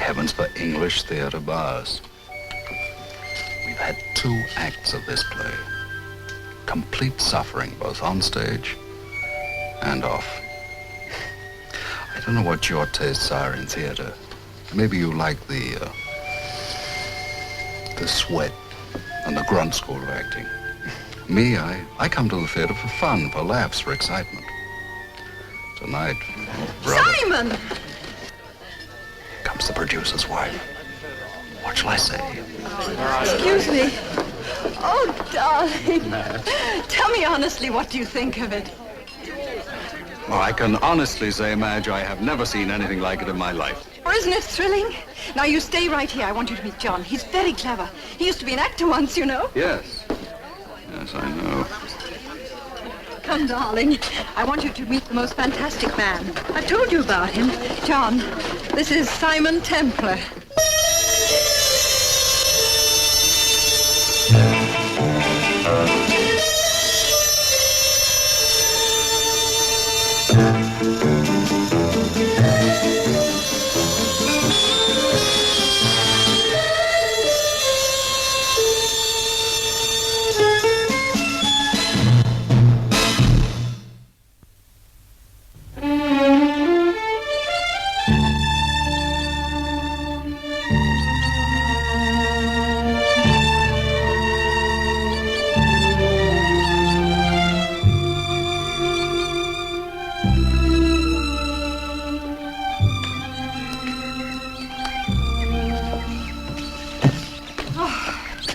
heavens for English theater bars. We've had 2 acts of this play. Complete suffering, both on stage and off. I don't know what your tastes are in theater. Maybe you like the sweat and the grunt school of acting. Me, I come to the theater for fun, for laughs, for excitement. Tonight, brother, Simon! comes the producer's wife. What shall I say? Excuse me. Oh, darling. Tell me honestly, what do you think of it? Well, I can honestly say, Madge, I have never seen anything like it in my life. Oh, isn't it thrilling? Now, you stay right here. I want you to meet John. He's very clever. He used to be an actor once, you know. Yes. Yes, I know. Come, darling. I want you to meet the most fantastic man. I've told you about him. John, this is Simon Templar.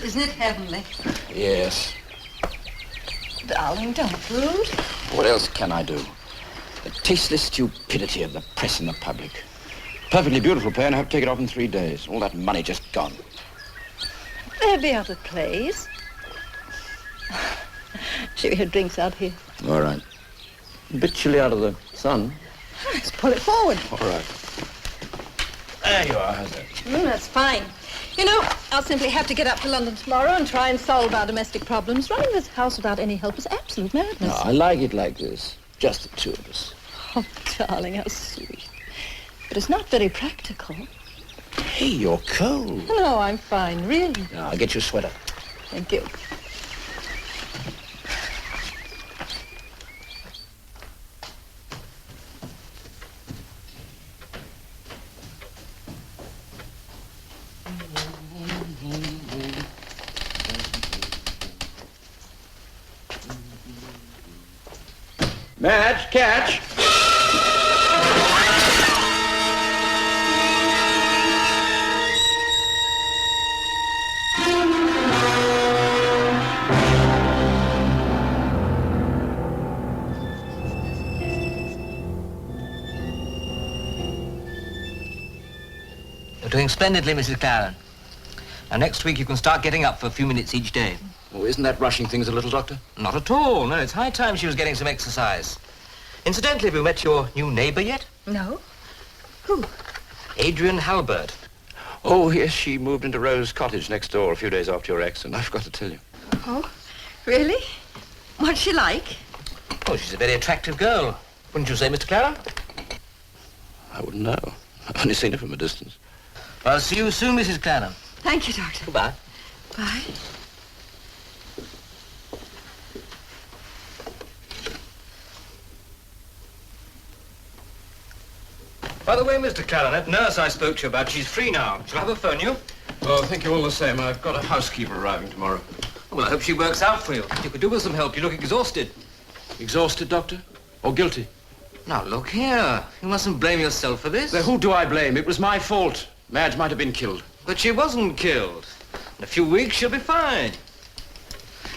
Isn't it heavenly? Yes. Darling, don't brood. What else can I do? The tasteless stupidity of the press and the public. Perfectly beautiful play, and I have to take it off in 3 days. All that money just gone. There'll be other plays. Should we have drinks out here? All right. A bit chilly out of the sun. Let's pull it forward. All right. There you are. How's that? That's fine. You know, I'll simply have to get up to London tomorrow and try and solve our domestic problems. Running this house without any help is absolute madness. No, I like it like this. Just the 2 of us. Oh, darling, how sweet. But it's not very practical. Hey, you're cold. No, I'm fine, really. No, I'll get you a sweater. Thank you. Madge, catch! You're doing splendidly, Mrs. Claren. Now, next week you can start getting up for a few minutes each day. Oh, isn't that rushing things a little, Doctor? Not at all. No, it's high time she was getting some exercise. Incidentally, have you met your new neighbor yet? No? Who? Adrian Halbert. Oh, yes, she moved into Rose Cottage next door a few days after your accident. I forgot to tell you. Oh, really? What's she like? Oh, she's a very attractive girl. Wouldn't you say, Mr. Claren? I wouldn't know. I've only seen her from a distance. I'll see you soon, Mrs. Claren. Thank you, Doctor. Goodbye. Bye. By the way, Mr. Claren, that nurse I spoke to you about, she's free now. Shall I have her phone you? Well, thank you all the same. I've got a housekeeper arriving tomorrow. Well, I hope she works out for you. You could do with some help. You look exhausted. Exhausted, Doctor? Or guilty? Now, look here. You mustn't blame yourself for this. Then who do I blame? It was my fault. Madge might have been killed. But she wasn't killed. In a few weeks, she'll be fine.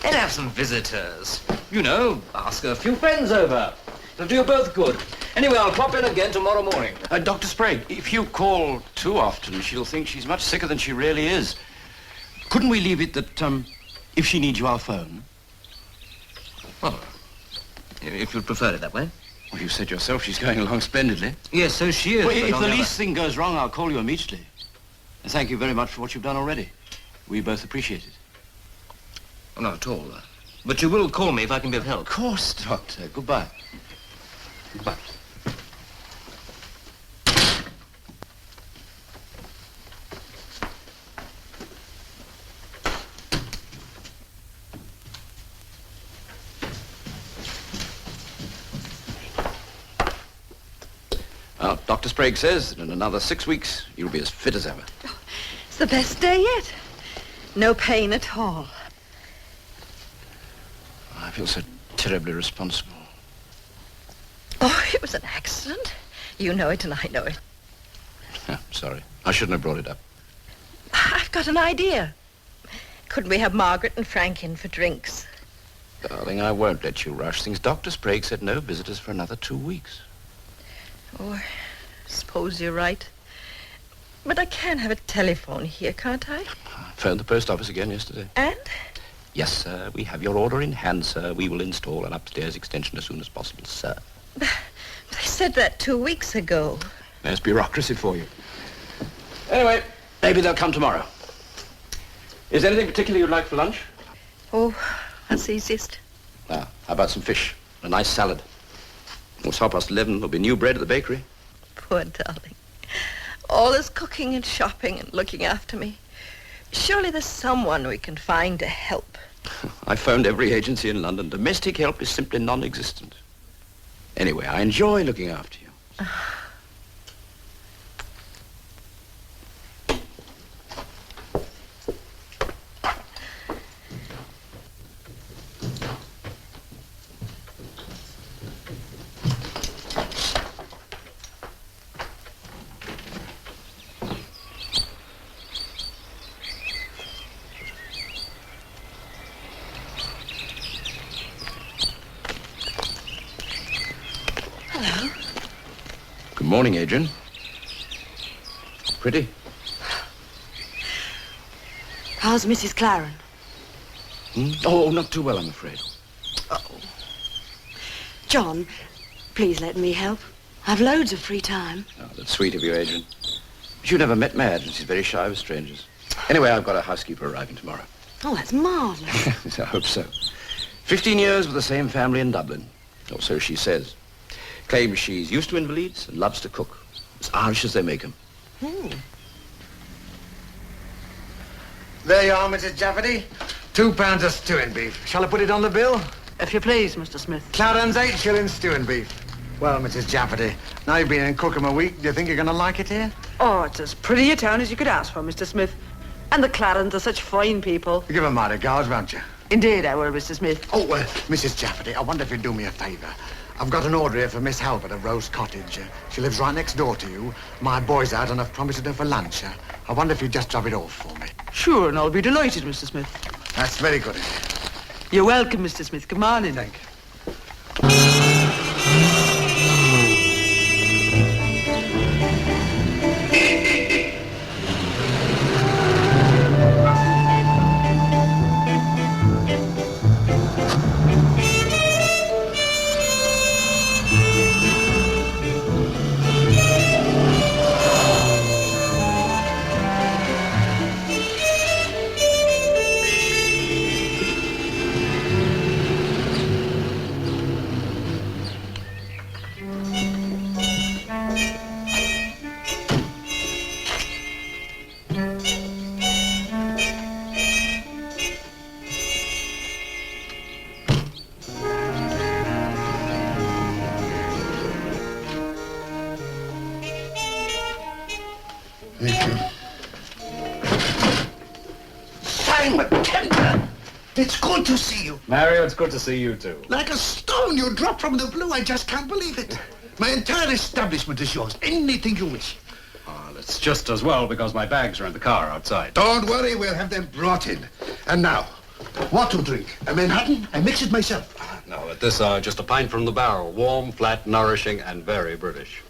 Let's have some visitors. You know, ask a few friends over. It'll do you both good. Anyway, I'll pop in again tomorrow morning. Dr. Sprague, if you call too often, she'll think she's much sicker than she really is. Couldn't we leave it that, if she needs you, I'll phone? Well, if you'd prefer it that way. Well, you said yourself she's going along splendidly. Yes, so she is. Well, but if on the other- least thing goes wrong, I'll call you immediately. And thank you very much for what you've done already. We both appreciate it. Oh, not at all. But you will call me if I can be of help. Of course, Doctor. Goodbye. Goodbye. Now, Dr. Sprague says that in another 6 weeks, you'll be as fit as ever. It's the best day yet. No pain at all. I feel so terribly responsible. Oh, it was an accident. You know it and I know it. Sorry. I shouldn't have brought it up. I've got an idea. Couldn't we have Margaret and Frank in for drinks? Darling, I won't let you rush things. Dr. Sprague said no visitors for another 2 weeks. Oh, I suppose you're right. But I can have a telephone here, can't I? I phoned the post office again yesterday. And? Yes, sir. We have your order in hand, sir. We will install an upstairs extension as soon as possible, sir. They said that 2 weeks ago. There's bureaucracy for you. Anyway, maybe they'll come tomorrow. Is there anything particular you'd like for lunch? Oh, that's easiest. Now, how about some fish? A nice salad. It's 11:30. There'll be new bread at the bakery. Poor darling. All this cooking and shopping and looking after me. Surely there's someone we can find to help. I phoned every agency in London. Domestic help is simply non-existent. Anyway, I enjoy looking after you. Hello. Good morning, Adrian. Pretty. How's Mrs. Claren? Oh, not too well, I'm afraid. John, please let me help. I've loads of free time. Oh, that's sweet of you, Adrian. But you never met Madge, and she's very shy with strangers. Anyway, I've got a housekeeper arriving tomorrow. Oh, that's marvellous. I hope so. 15 years with the same family in Dublin. Or so she says. Claims she's used to invalids and loves to cook. As Irish as they make them. There you are, Mrs. Jafferty. £2 of stewing beef. Shall I put it on the bill? If you please, Mr. Smith. Clarence, 8 shillings stewing beef. Well, Mrs. Jafferty, now you've been in Cookham a week, do you think you're going to like it here? Oh, it's as pretty a town as you could ask for, Mr. Smith. And the Clarens are such fine people. You give them my regards, won't you? Indeed, I will, Mr. Smith. Oh, Mrs. Jafferty, I wonder if you'd do me a favour. I've got an order here for Miss Halbert of Rose Cottage. She lives right next door to you. My boy's out and I've promised her for lunch. I wonder if you'd just drop it off for me. Sure, and I'll be delighted, Mr. Smith. That's very good of you. You're welcome, Mr. Smith. Come on in. Thank you. Simon Kemper! It's good to see you. Mario, it's good to see you too. Like a stone you dropped from the blue. I just can't believe it. My entire establishment is yours. Anything you wish. Oh, that's just as well because my bags are in the car outside. Don't worry, we'll have them brought in. And now, what to drink? A Manhattan? I mix it myself. No, at this hour, just a pint from the barrel. Warm, flat, nourishing, and very British.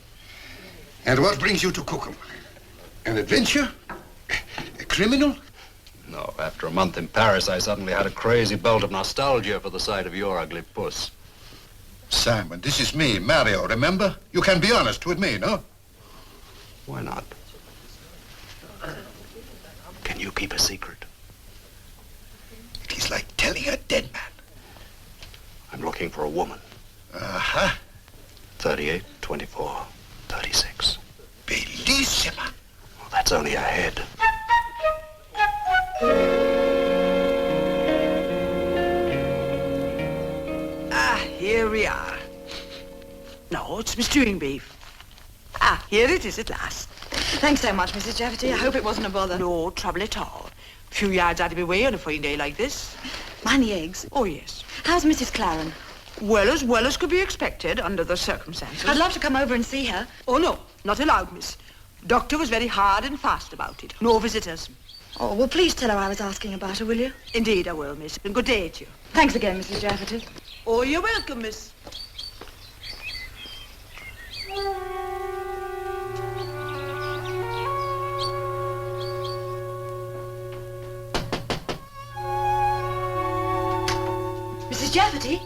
And what brings you to Cookham? An adventure? A criminal? No, after a month in Paris, I suddenly had a crazy bolt of nostalgia for the sight of your ugly puss. Simon, this is me, Mario, remember? You can be honest with me, no? Why not? Can you keep a secret? It is like telling a dead man. I'm looking for a woman. Uh-huh. 38, 24, 36. Bellissima. Well, that's only a head. Ah, here we are. No, it's my stewing beef. Ah, here it is at last. Thanks so much, Mrs. Jafferty. I hope it wasn't a bother. No trouble at all. A few yards out of my way on a fine day like this. Mind the eggs. Oh, yes. How's Mrs. Claren? Well as could be expected under the circumstances. I'd love to come over and see her. Oh, no, not allowed, miss. Doctor was very hard and fast about it. No visitors. Oh, well, please tell her I was asking about her, will you? Indeed I will, miss. And good day to you. Thanks again, Mrs. Jafferty. Oh, you're welcome, miss. Mrs. Jafferty?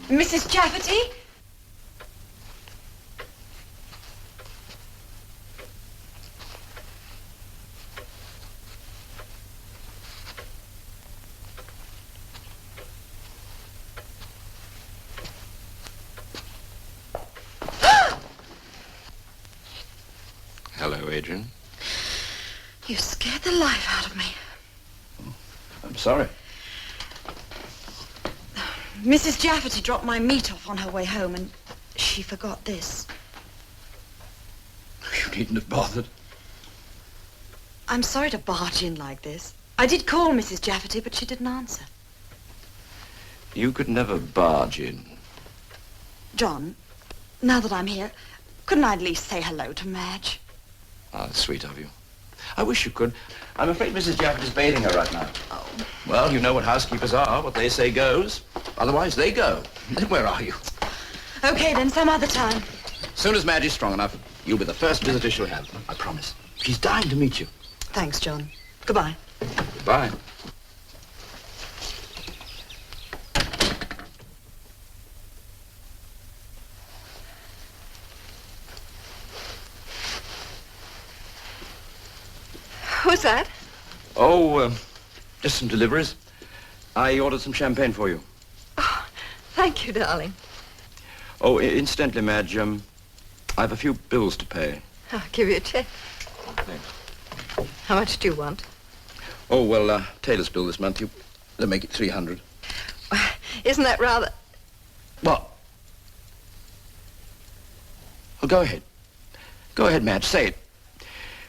Mrs. Jafferty? Hello, Adrian. You scared the life out of me. I'm sorry. Mrs. Jafferty dropped my meat off on her way home, and she forgot this. You needn't have bothered. I'm sorry to barge in like this. I did call Mrs. Jafferty, but she didn't answer. You could never barge in. John, now that I'm here, couldn't I at least say hello to Madge? Ah, sweet of you. I wish you could. I'm afraid Mrs. Jafferty's bathing her right now. Oh. Well, you know what housekeepers are. What they say goes. Otherwise, they go. Then where are you? Okay, then, some other time. As soon as Madge is strong enough, you'll be the first visitor she'll have. I promise. She's dying to meet you. Thanks, John. Goodbye. Goodbye. Who's that? Oh, just some deliveries. I ordered some champagne for you. Oh, thank you, darling. Oh, incidentally, Madge, I have a few bills to pay. I'll give you a check. Thanks. How much do you want? Oh, well, Taylor's bill this month, they'll make it 300. Isn't that rather... What? Well, go ahead. Go ahead, Madge, say it.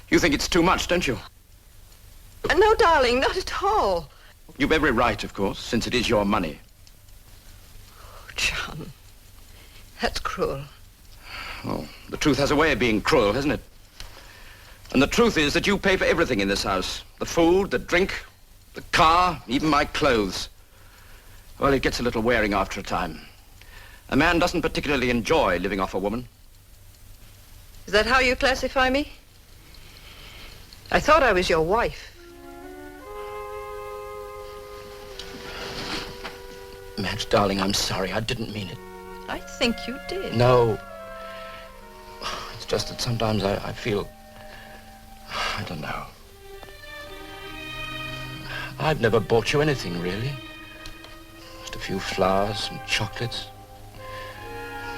You think it's too much, don't you? No, darling, not at all. You've every right, of course, since it is your money. Oh, John, that's cruel. Oh, the truth has a way of being cruel, hasn't it? And the truth is that you pay for everything in this house. The food, the drink, the car, even my clothes. Well, it gets a little wearing after a time. A man doesn't particularly enjoy living off a woman. Is that how you classify me? I thought I was your wife. Madge, darling, I'm sorry. I didn't mean it. I think you did. No. It's just that sometimes I feel... I don't know. I've never bought you anything, really. Just a few flowers and chocolates.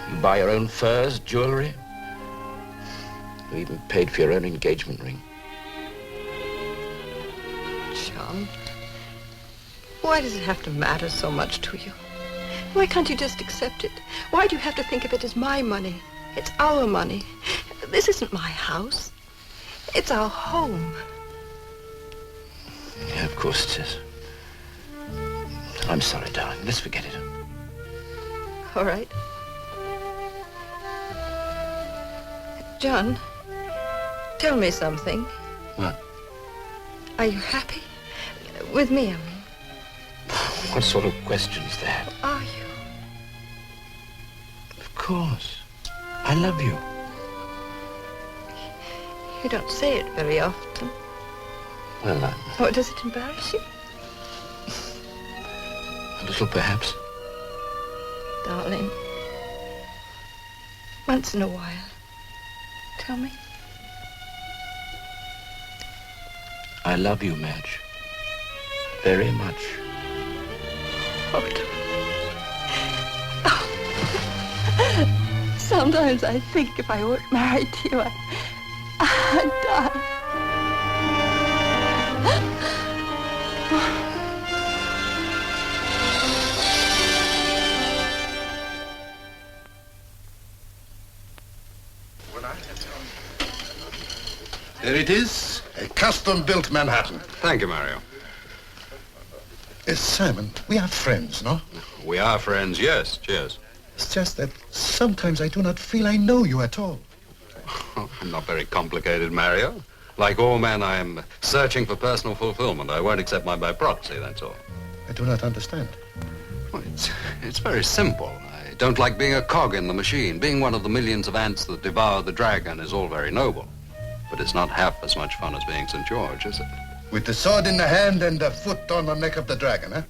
You buy your own furs, jewelry. You even paid for your own engagement ring. John, why does it have to matter so much to you? Why can't you just accept it? Why do you have to think of it as my money? It's our money. This isn't my house. It's our home. Yeah, of course it is. I'm sorry, darling. Let's forget it. All right. John, tell me something. What? Are you happy? With me, I mean. What sort of question is that? Are you? Of course. I love you. You don't say it very often. Well, Oh, does it embarrass you? a little perhaps. Darling, once in a while, tell me. I love you, Madge. very much. Sometimes I think if I weren't married to you, I'd die. There it is, a custom-built Manhattan. Thank you, Mario. Simon, we are friends, no? We are friends, yes. Cheers. It's just that sometimes I do not feel I know you at all. Oh, I'm not very complicated, Mario. Like all men, I am searching for personal fulfillment. I won't accept mine by proxy, that's all. I do not understand. Well, it's very simple. I don't like being a cog in the machine. Being one of the millions of ants that devour the dragon is all very noble. But it's not half as much fun as being St. George, is it? With the sword in the hand and the foot on the neck of the dragon, eh?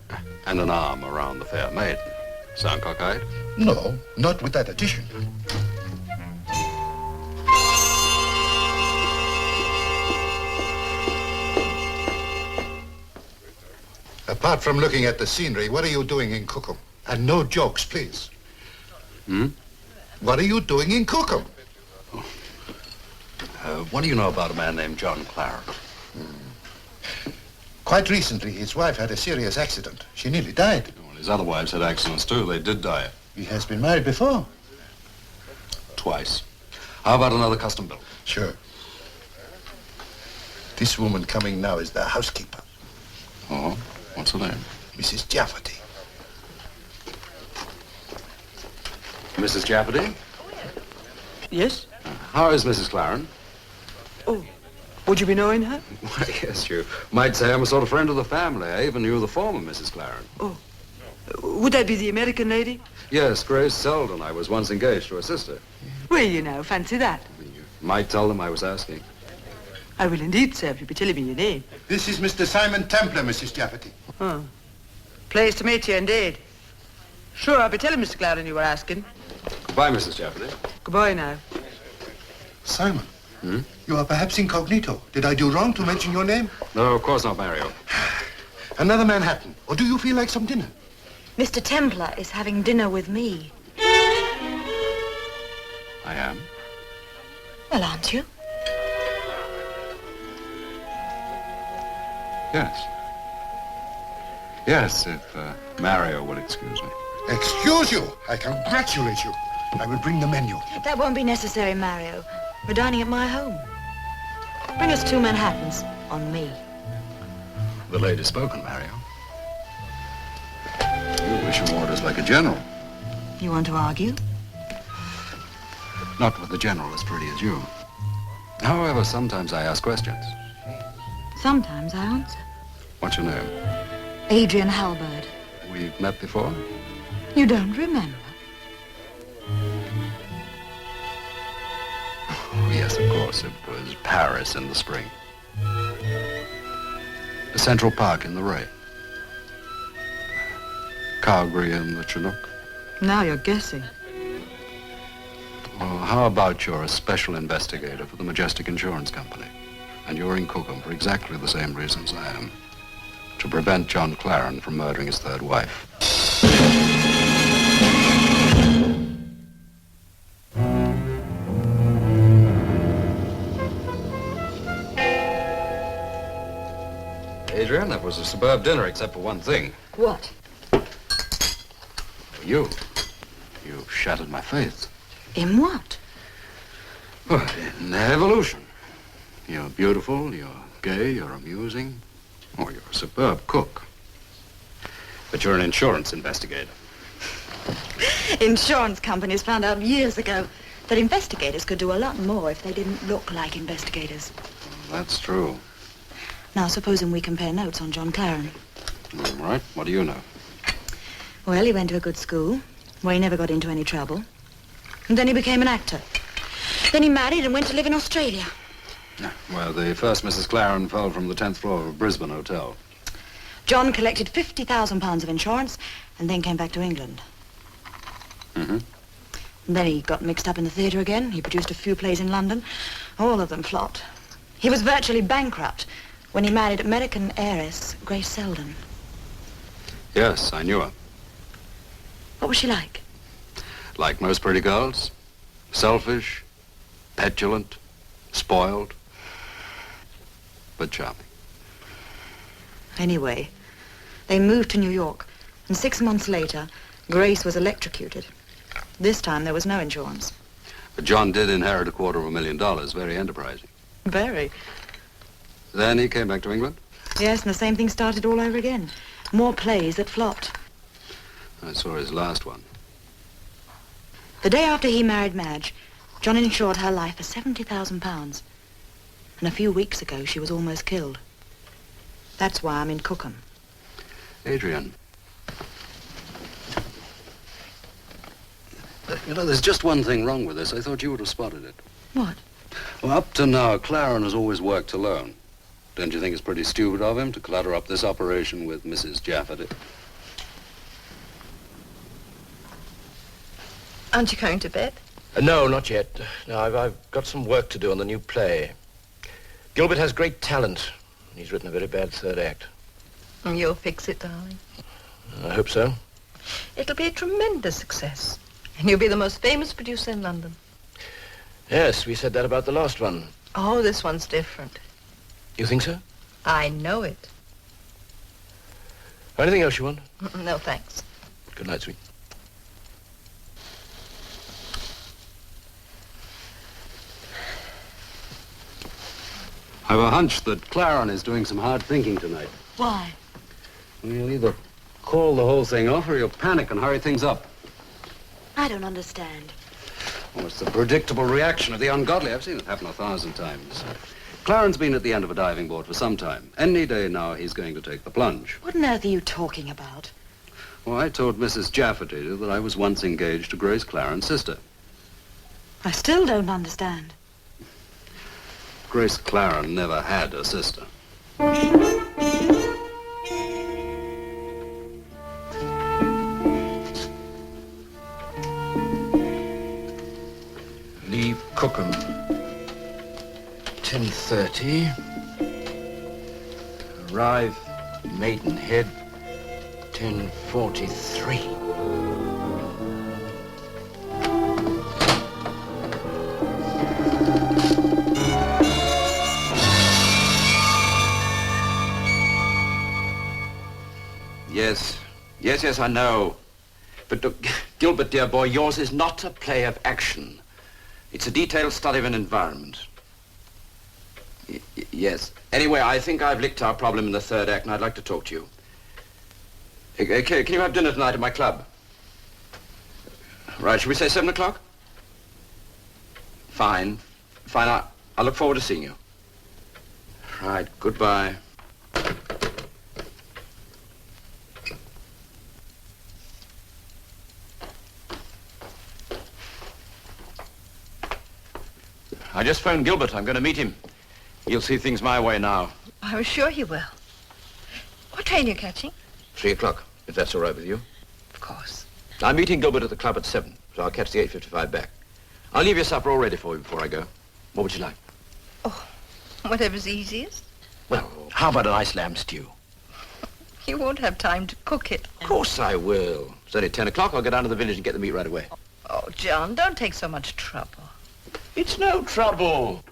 And an arm around the fair maiden. Sound cockeyed? No, not with that addition. Apart from looking at the scenery, what are you doing in Cookham? And no jokes, please. What are you doing in Cookham? What do you know about a man named John Clarence? Quite recently, his wife had a serious accident. She nearly died. Well, his other wives had accidents, too. They did die. He has been married before. Twice. How about another custom built? Sure. This woman coming now is the housekeeper, Oh, what's her name? Mrs. Jafferty. Mrs. Jafferty? Yes? How is Mrs. Clarence? Oh, would you be knowing her? Why, yes, you might say I'm a sort of friend of the family. I even knew the former Mrs. Clarence. Oh, would that be the American lady? Yes, Grace Selden. I was once engaged to her sister. Well, you know, fancy that. You might tell them I was asking. I will indeed, sir, if you'll be telling me your name. This is Mr. Simon Templar, Mrs. Jafferty. Oh, pleased to meet you indeed. Sure, I'll be telling Mr. Clarence you were asking. Goodbye, Mrs. Jafferty. Goodbye now. Simon, you are perhaps incognito. Did I do wrong to mention your name? No, of course not, Mario. Another Manhattan. Or do you feel like some dinner? Mr. Templar is having dinner with me. I am. Well, aren't you? Yes. Yes, if Mario will excuse me. Excuse you. I congratulate you. I will bring the menu. That won't be necessary, Mario. We're dining at my home. Bring us 2 Manhattans on me. The lady's spoken, Mario. You wish your orders like a general. You want to argue? Not with a general as pretty as you. However, sometimes I ask questions. Sometimes I answer. What's your name? Adrian Halberd. We've met before? You don't remember? Oh, yes, of course. It was Paris in the spring. Central Park in the rain. Calgary in the Chinook. Now you're guessing. Well, how about you're a special investigator for the Majestic Insurance Company? And you're in Cookham for exactly the same reasons I am. To prevent John Clarence from murdering his third wife. Adrian, that was a superb dinner, except for one thing. What? You. You shattered my faith. In what? Well, in evolution. You're beautiful, you're gay, you're amusing. Oh, you're a superb cook. But you're an insurance investigator. Insurance companies found out years ago that investigators could do a lot more if they didn't look like investigators. That's true. Now, supposing we compare notes on John Clarence. All right, what do you know? Well, he went to a good school, where he never got into any trouble. And then he became an actor. Then he married and went to live in Australia. Well, the first Mrs. Clarence fell from the 10th floor of a Brisbane hotel. John collected £50,000 of insurance and then came back to England. Mm-hmm. And then he got mixed up in the theatre again. He produced a few plays in London. All of them flopped. He was virtually bankrupt when he married American heiress Grace Selden. Yes, I knew her. What was she like? Like most pretty girls. Selfish, petulant, spoiled, but charming. Anyway, they moved to New York, and 6 months later, Grace was electrocuted. This time there was no insurance. But John did inherit $250,000, very enterprising. Very. Then he came back to England? Yes, and the same thing started all over again. More plays that flopped. I saw his last one. The day after he married Madge, John insured her life for £70,000. And a few weeks ago, she was almost killed. That's why I'm in Cookham. Adrian. You know, there's just one thing wrong with this. I thought you would have spotted it. What? Well, up to now, Claren has always worked alone. Don't you think it's pretty stupid of him to clutter up this operation with Mrs. Jafferty? Aren't you going to bed? No, not yet. No, I've got some work to do on the new play. Gilbert has great talent. He's written a very bad third act. You'll fix it, darling. I hope so. It'll be a tremendous success. And you'll be the most famous producer in London. Yes, we said that about the last one. Oh, this one's different. You think so? I know it. Anything else you want? No, thanks. Good night, sweet. I've a hunch that Claren is doing some hard thinking tonight. Why? Well, he'll either call the whole thing off or he'll panic and hurry things up. I don't understand. Well, it's the predictable reaction of the ungodly. I've seen it happen 1,000 times. Claren's been at the end of a diving board for some time. Any day now, he's going to take the plunge. What on earth are you talking about? Well, I told Mrs. Jafferty that I was once engaged to Grace Claren's sister. I still don't understand. Grace Claren never had a sister. Leave Cookham. 10:30. Arrive Maidenhead. 10:43. Yes, I know. But look, Gilbert, dear boy, yours is not a play of action. It's a detailed study of an environment. Yes. Anyway, I think I've licked our problem in the third act, and I'd like to talk to you. Okay, can you have dinner tonight at my club? Right, should we say 7 o'clock? Fine. I'll look forward to seeing you. Right, goodbye. I just phoned Gilbert. I'm going to meet him. He'll see things my way now. I'm sure he will. What train are you catching? 3 o'clock, if that's all right with you. Of course. I'm meeting Gilbert at the club at 7, so I'll catch the 8:55 back. I'll leave your supper all ready for you before I go. What would you like? Oh, whatever's easiest. Well, how about a nice lamb stew? You won't have time to cook it. Of course I will. It's only 10 o'clock. I'll go down to the village and get the meat right away. Oh, John, don't take so much trouble. It's no trouble.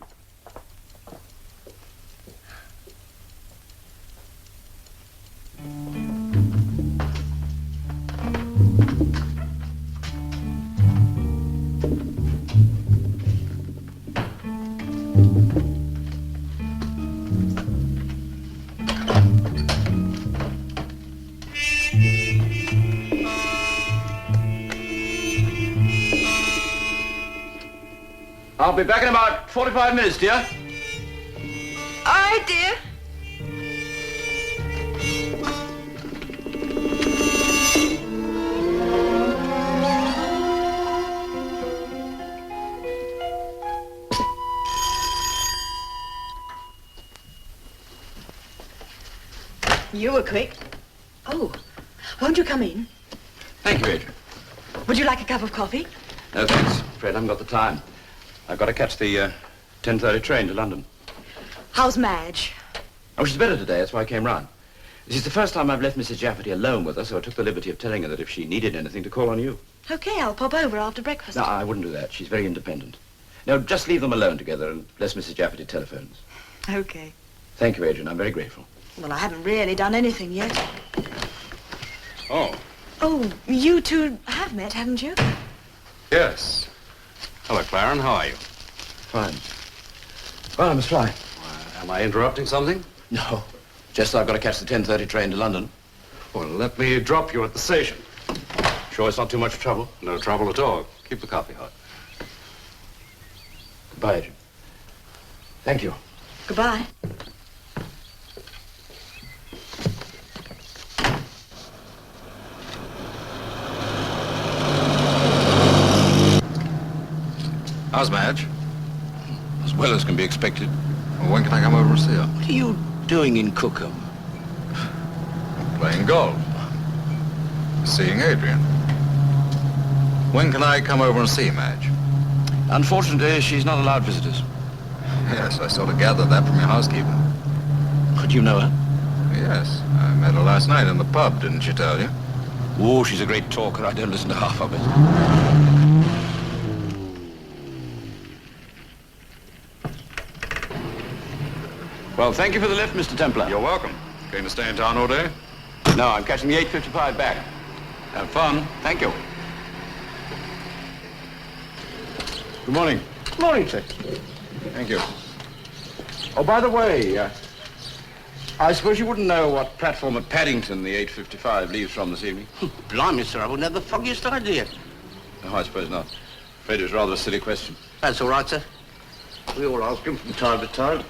I'll be back in about 45 minutes, dear. All right, dear. You were quick. Oh, won't you come in? Thank you, Adrian. Would you like a cup of coffee? No, thanks. Afraid I haven't got the time. I've got to catch the 10:30 train to London. How's Madge? Oh, she's better today. That's why I came round. This is the first time I've left Mrs. Jafferty alone with her, so I took the liberty of telling her that if she needed anything, to call on you. Okay, I'll pop over after breakfast. No, I wouldn't do that. She's very independent. No, just leave them alone together unless Mrs. Jafferty telephones. Okay. Thank you, Adrian. I'm very grateful. Well, I haven't really done anything yet. Oh, Oh, you two have met, haven't you? yes. Hello, Claren. How are you? Fine. Well, I must fly. Am I interrupting something? No. Just I've got to catch the 10:30 train to London. Well, let me drop you at the station. Sure it's not too much trouble? No trouble at all. Keep the coffee hot. Goodbye, Adrian. Thank you. Goodbye. How's Madge? As well as can be expected. Well, when can I come over and see her? What are you doing in Cookham? Playing golf. Seeing Adrian. When can I come over and see Madge? Unfortunately, she's not allowed visitors. Yes, I sort of gathered that from your housekeeper. Could you know her? Yes, I met her last night in the pub, didn't she tell you? Oh, she's a great talker. I don't listen to half of it. Well, thank you for the lift, Mr. Templar. You're welcome. Going to stay in town all day? No, I'm catching the 8:55 back. Have fun. Thank you. Good morning. Good morning, sir. Thank you. Oh, by the way, I suppose you wouldn't know what platform at Paddington the 8:55 leaves from this evening? Blimey, sir, I wouldn't have the foggiest idea. No, I suppose not. Afraid it was rather a silly question. That's all right, sir. We all ask him from time to time.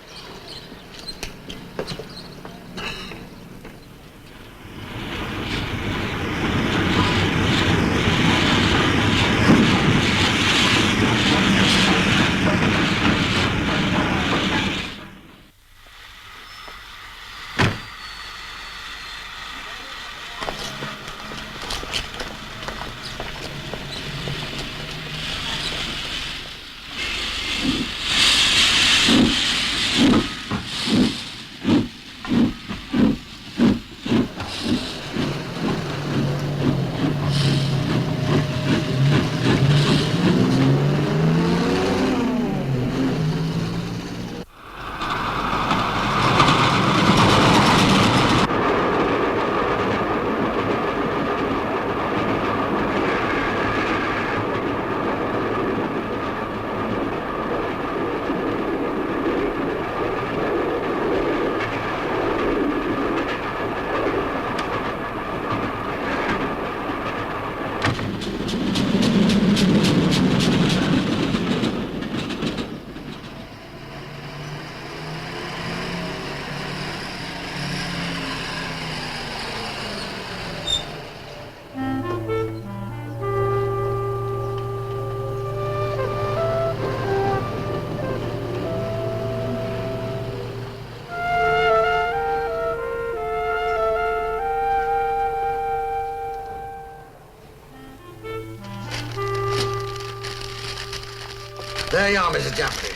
There you are, Mrs. Jafferty.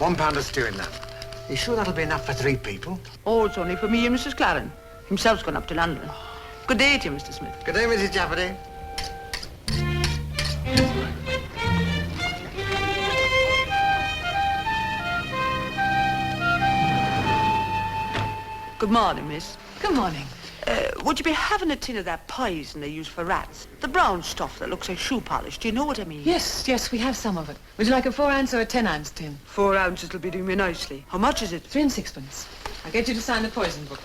£1 of stew in that. You sure that'll be enough for 3 people? Oh, it's only for me and Mrs. Claren. Himself's gone up to London. Good day to you, Mr. Smith. Good day, Mrs. Jafferty. Good morning, miss. Good morning. Would you be having a tin of that poison they use for rats? The brown stuff that looks like shoe polish. Do you know what I mean? Yes, we have some of it. Would you like a 4-ounce or a 10-ounce tin? 4 ounces will be doing me nicely. How much is it? 3 and 6pence. I'll get you to sign the poison book.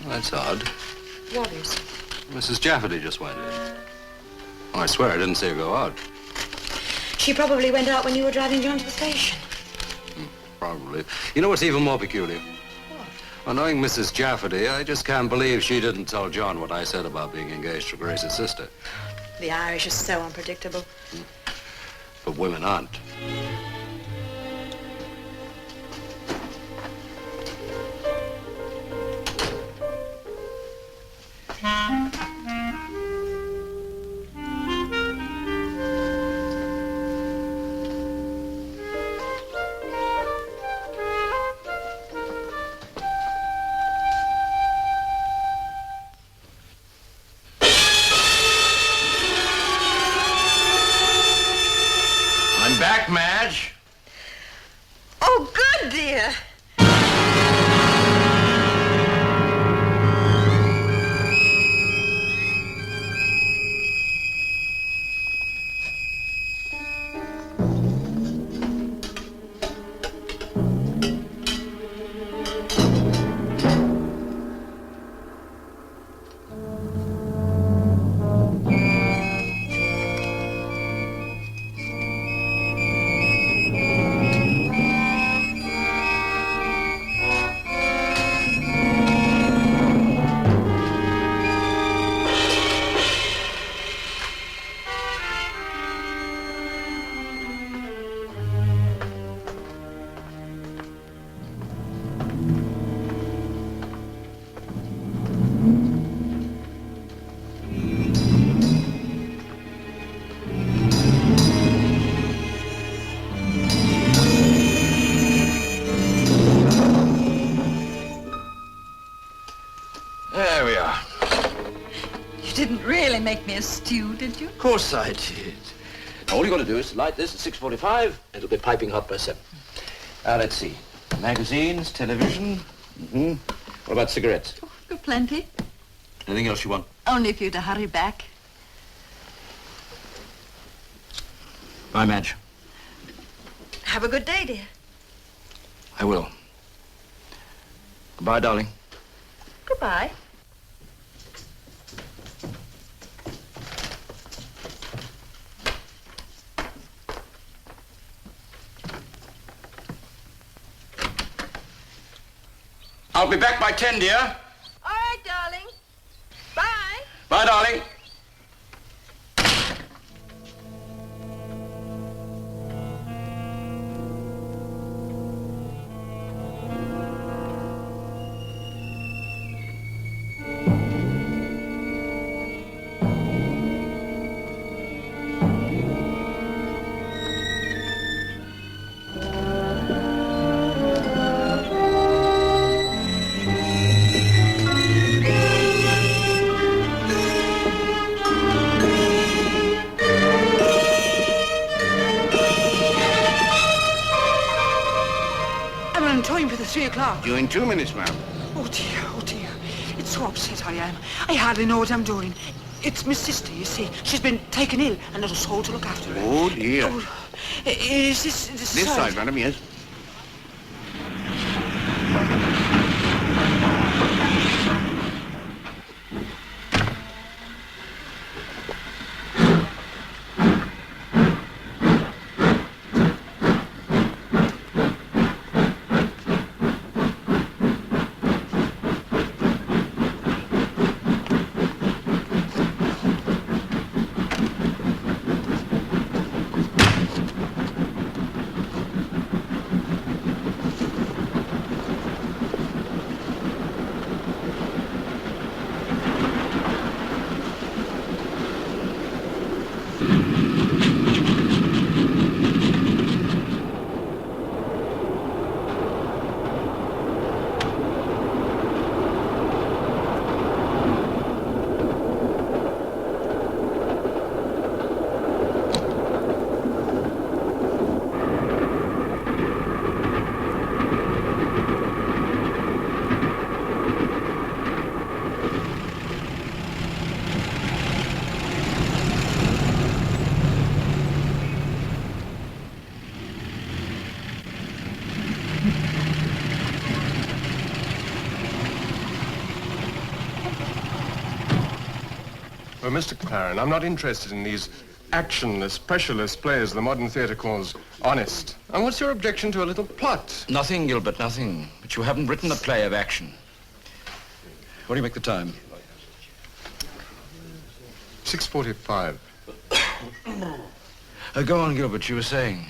That's odd. What is? Mrs. Jafferty just went in. Oh, I swear I didn't see her go out. She probably went out when you were driving John to the station. Probably. You know what's even more peculiar? What? Well, knowing Mrs. Jafferty, I just can't believe she didn't tell John what I said about being engaged to Grace's sister. The Irish are so unpredictable. but women aren't. I'm back, Madge. Oh, good, dear. There we are. You didn't really make me a stew, did you? Of course I did. Now, all you got to do is light this at 6:45. It'll be piping hot by 7. Now, let's see. Magazines, television. What about cigarettes? Oh, got plenty. Anything else you want? Only if you're to hurry back. Bye, Madge. Have a good day, dear. I will. Goodbye, darling. Goodbye. I'll be back by 10, dear. All right, darling. Bye. Bye, darling. I'm in time for the 3 o'clock. You're in 2 minutes, ma'am. Oh, dear, oh, dear. It's so upset I am. I hardly know what I'm doing. It's my sister, you see. She's been taken ill and not a soul to look after her. Oh, dear. Oh, is this This side, madam, yes. Well, Mr. Claren, I'm not interested in these actionless, pressureless plays the modern theatre calls honest. And what's your objection to a little plot? Nothing, Gilbert, nothing. But you haven't written a play of action. What do you make the time? 6:45. Go on, Gilbert, you were saying.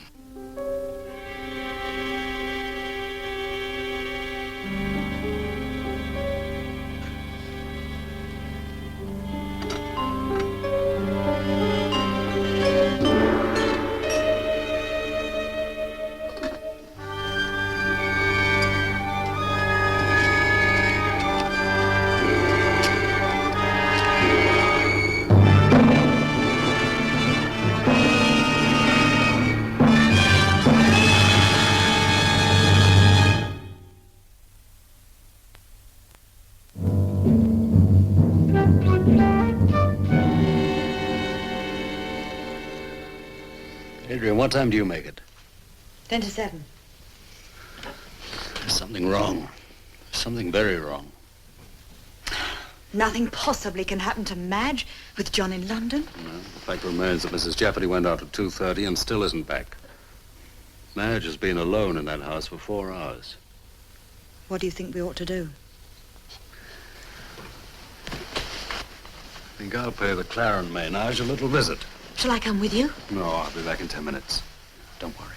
Adrian, what time do you make it? 10 to 7. There's something wrong. Something very wrong. Nothing possibly can happen to Madge with John in London. No, the fact remains that Mrs. Jafferty went out at 2:30 and still isn't back. Madge has been alone in that house for 4 hours. What do you think we ought to do? I think I'll pay the Claren Maynard a little visit. Shall I come with you? No, I'll be back in 10 minutes. Don't worry.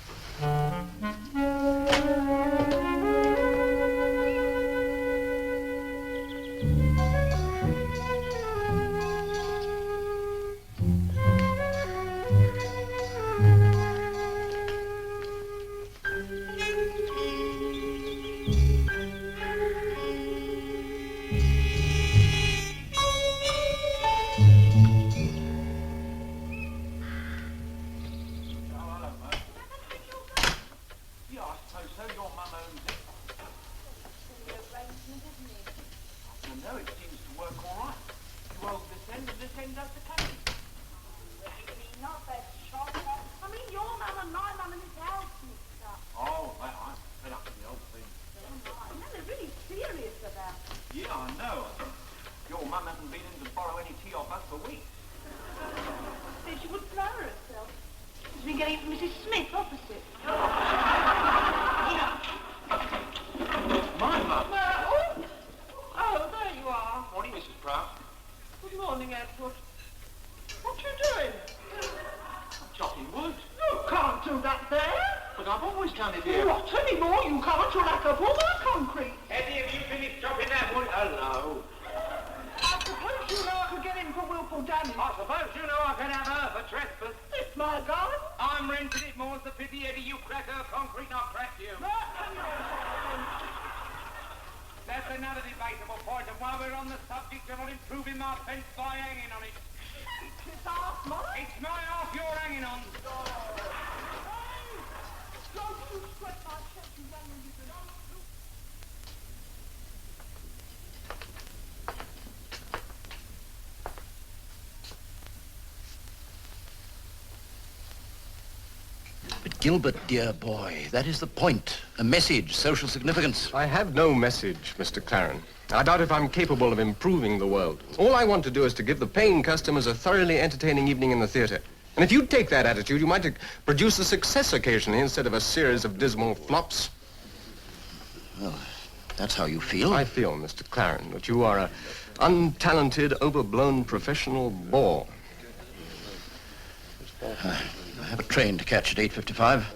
But Gilbert, dear boy, that is the point. A message, social significance. I have no message, Mr. Claren. I doubt if I'm capable of improving the world. All I want to do is to give the paying customers a thoroughly entertaining evening in the theater. And if you take that attitude, you might produce a success occasionally instead of a series of dismal flops. Well, that's how you feel? I feel, Mr. Claren, that you are a untalented, overblown professional bore. I have a train to catch at 8:55.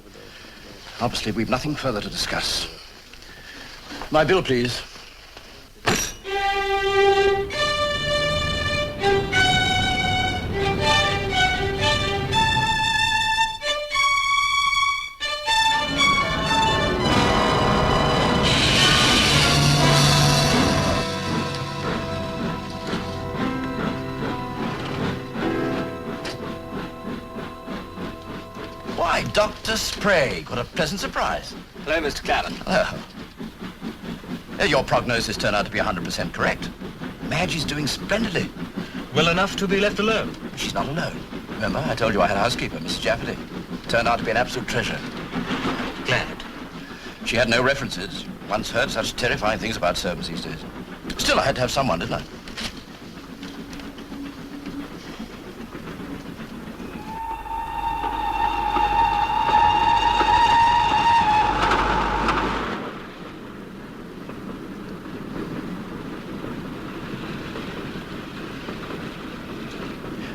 Obviously, we've nothing further to discuss. My bill, please. Why, Dr. Sprague, what a pleasant surprise. Hello, Mr. Claren. Hello. Your prognosis turned out to be 100% correct. Madge is doing splendidly. Well enough to be left alone. She's not alone. Remember, I told you I had a housekeeper, Mrs. Jafferty. Turned out to be an absolute treasure. Glad. She had no references. Once heard such terrifying things about servants these days. Still, I had to have someone, didn't I?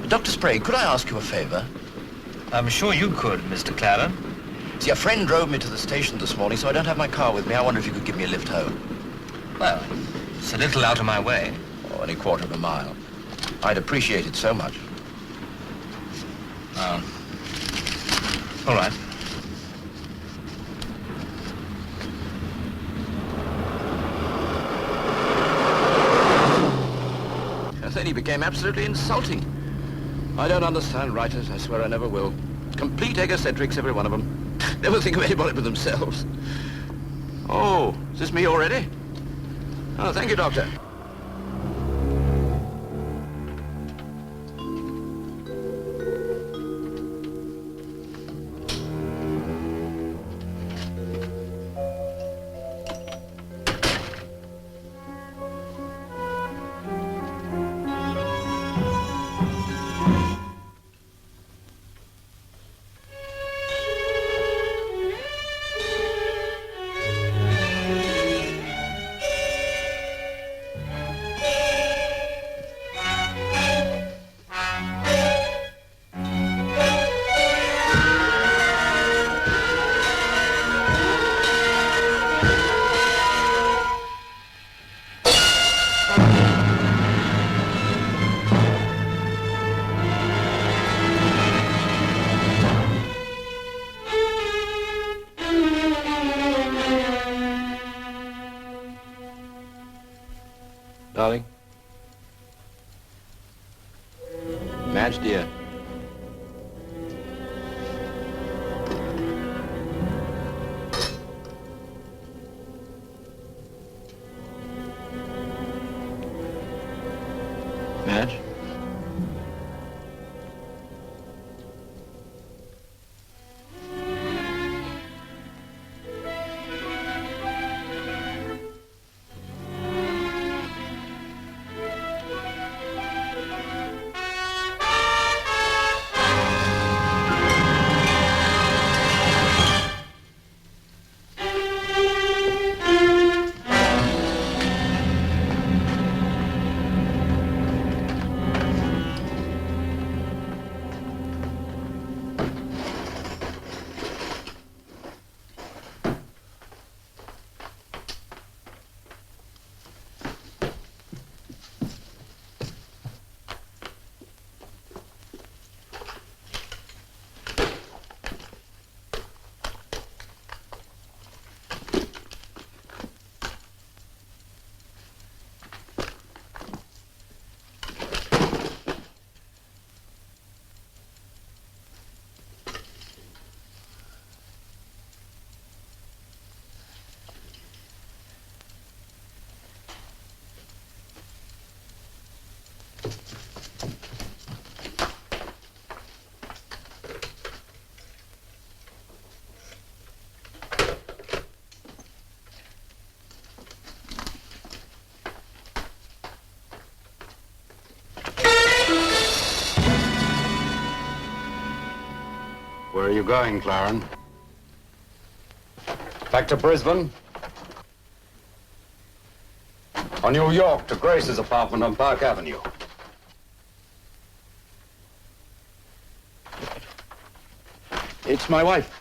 Dr. Sprague, could I ask you a favor? I'm sure you could, Mr. Claren. See, a friend drove me to the station this morning, so I don't have my car with me. I wonder if you could give me a lift home. Well, it's a little out of my way. Oh, only quarter of a mile. I'd appreciate it so much. All right. And then he became absolutely insulting. I don't understand writers. I swear I never will. Complete egocentrics, every one of them. Never think of anybody but themselves. Oh, is this me already? Oh, thank you, Doctor. Darling? Madge, dear. Madge? Where are you going, Claren? Back to Brisbane? Or New York to Grace's apartment on Park Avenue? It's my wife.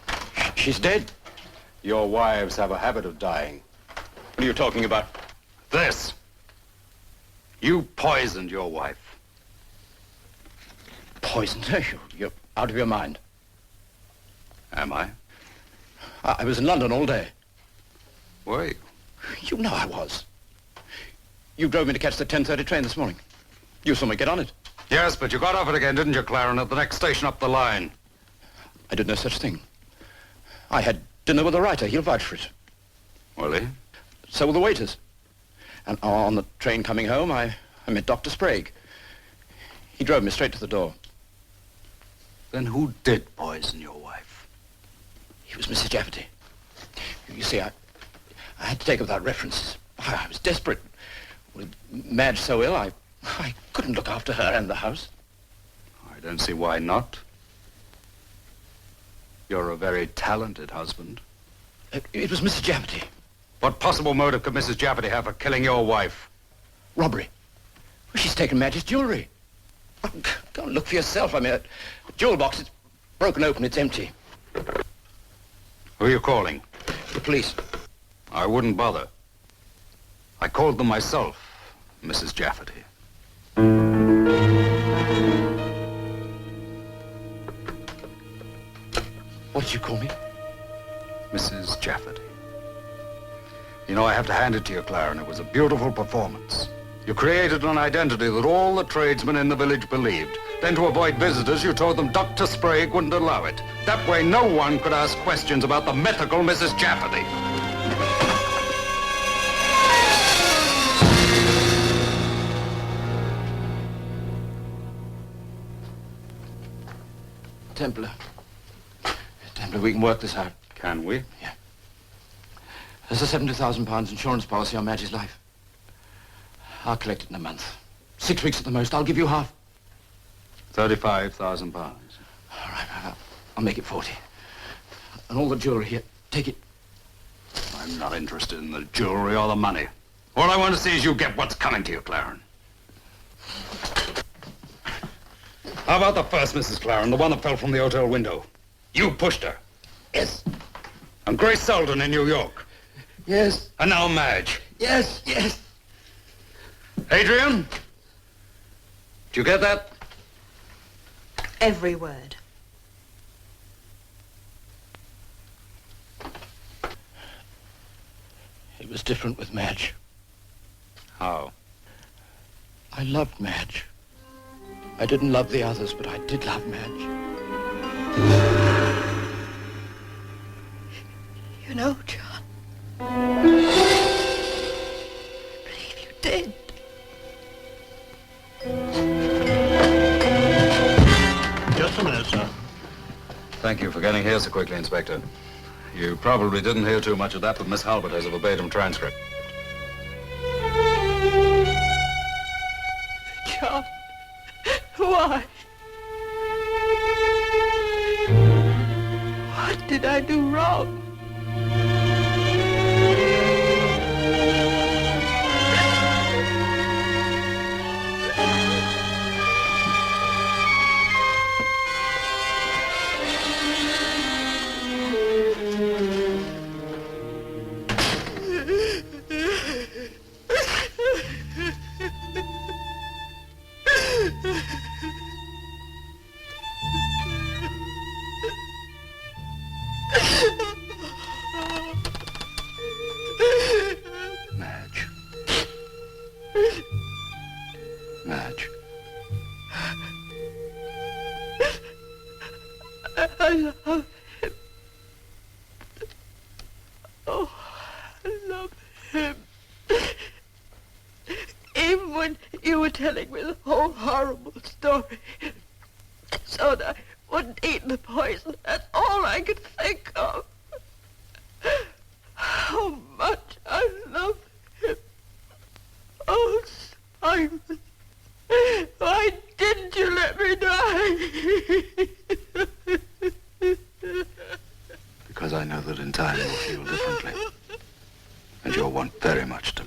She's dead. Your wives have a habit of dying. What are you talking about? This. You poisoned your wife. Poisoned her? You're out of your mind. Am I? I was in London all day. Were you? You know I was. You drove me to catch the 10:30 train this morning. You saw me get on it. Yes, but you got off it again, didn't you, Claren, at the next station up the line? I did no such thing. I had dinner with a writer. He'll vouch for it. Will he? So will the waiters. And on the train coming home, I met Dr. Sprague. He drove me straight to the door. Then who did poison your wife? It was Mrs. Jafferty. You see, I had to take up that reference. I was desperate. With Madge so ill, I couldn't look after her and the house. I don't see why not. You're a very talented husband. It was Mrs. Jafferty. What possible motive could Mrs. Jafferty have for killing your wife? Robbery. Well, she's taken Madge's jewelry. Oh, go and look for yourself. I mean, a jewel box, Broken open, it's empty. Who are you calling? The police. I wouldn't bother. I called them myself, Mrs. Jafferty. What did you call me? Mrs. Jafferty. You know, I have to hand it to you, Claren. It was a beautiful performance. You created an identity that all the tradesmen in the village believed. Then to avoid visitors, you told them Dr. Sprague wouldn't allow it. That way, no one could ask questions about the mythical Mrs. Jafferty. Templar, we can work this out. Can we? Yeah. There's a £70,000 insurance policy on Madge's life. I'll collect it in a month. 6 weeks at the most. I'll give you half. £35,000. All right, I'll make it 40. And all the jewelry here, take it. I'm not interested in the jewelry or the money. All I want to see is you get what's coming to you, Claren. How about the first Mrs. Claren, the one that fell from the hotel window? You pushed her. Yes. And Grace Selden in New York. Yes. And now Madge. Yes, yes. Adrian? Did you get that? Every word. It was different with Madge. How? I loved Madge. I didn't love the others, but I did love Madge. You know, John, I believe you did. Just a minute, sir. Thank you for getting here so quickly, Inspector. You probably didn't hear too much of that, but Miss Halbert has a verbatim transcript. John, why? What did I do wrong? Madge. Madge. I love him. Oh, I love him. Even when you were telling me the whole horrible story, so that I wouldn't eat the poison, that's all I could think of. How much I love him. Oh, Simon, why didn't you let me die? Because I know that in time you'll feel differently. And you'll want very much to